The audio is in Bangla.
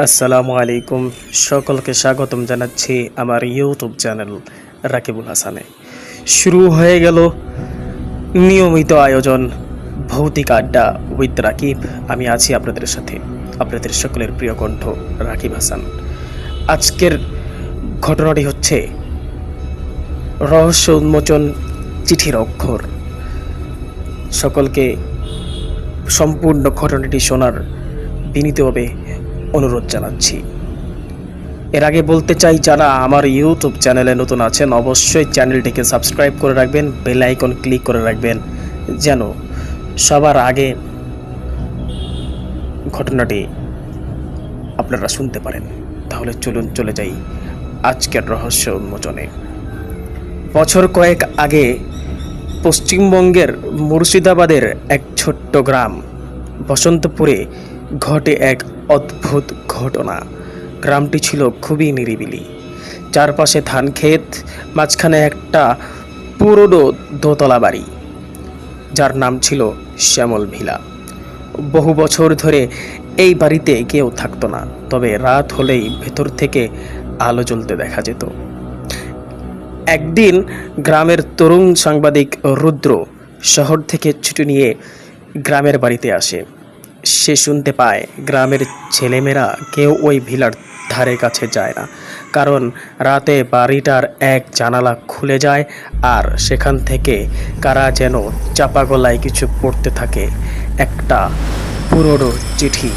আসসালামু আলাইকুম। সকলকে স্বাগতম জানাচ্ছি আমার ইউটিউব চ্যানেল রাকিবুল হাসানে। শুরু হয়ে গেল নিয়মিত আয়োজন ভৌতিক আড্ডা উইথ রাকিব। আমি আছি আপনাদের সাথে, আপনাদের সকলের প্রিয় কণ্ঠ রাকিব হাসান। আজকের ঘটনাটি হচ্ছে রহস্য উন্মোচন চিঠির অক্ষর। সকলকে সম্পূর্ণ ঘটনাটি শোনার বিনীতভাবে অনুরোধ জানাচ্ছি। এর আগে বলতে চাই, যারা আমার ইউটিউব চ্যানেলে নতুন আছেন অবশ্যই চ্যানেলটিকে সাবস্ক্রাইব করে রাখবেন, বেল আইকন ক্লিক করে রাখবেন যেন সবার আগে ঘটনাটি আপনারা শুনতে পারেন। তাহলে চলুন চলে যাই আজকের রহস্য উন্মোচনে। বছর কয়েক আগে পশ্চিমবঙ্গের মুর্শিদাবাদের এক ছোট্ট গ্রাম বসন্তপুরে ঘটে এক অদ্ভুত ঘটনা। গ্রামটি ছিল খুবই নিরিবিলি, চারপাশে ধান ক্ষেত, মাঝখানে একটা পুরনো দোতলা বাড়ি যার নাম ছিল শ্যামল ভিলা। বহু বছর ধরে এই বাড়িতে কেউ থাকতো না, তবে রাত হলেই ভেতর থেকে আলো জ্বলতে দেখা যেত। একদিন গ্রামের তরুণ সাংবাদিক রুদ্র শহর থেকে ছুটি নিয়ে গ্রামের বাড়িতে আসে। সে শুনতে পায় গ্রামের ছেলেমেয়েরা কেউ ওই ভিলার ধারে কাছে যায় না, কারণ রাতে বাড়িটার এক জানালা খুলে যায় আর সেখান থেকে কারা যেন চাপা গলায় কিছু পড়তে থাকে, একটা পুরনো চিঠি।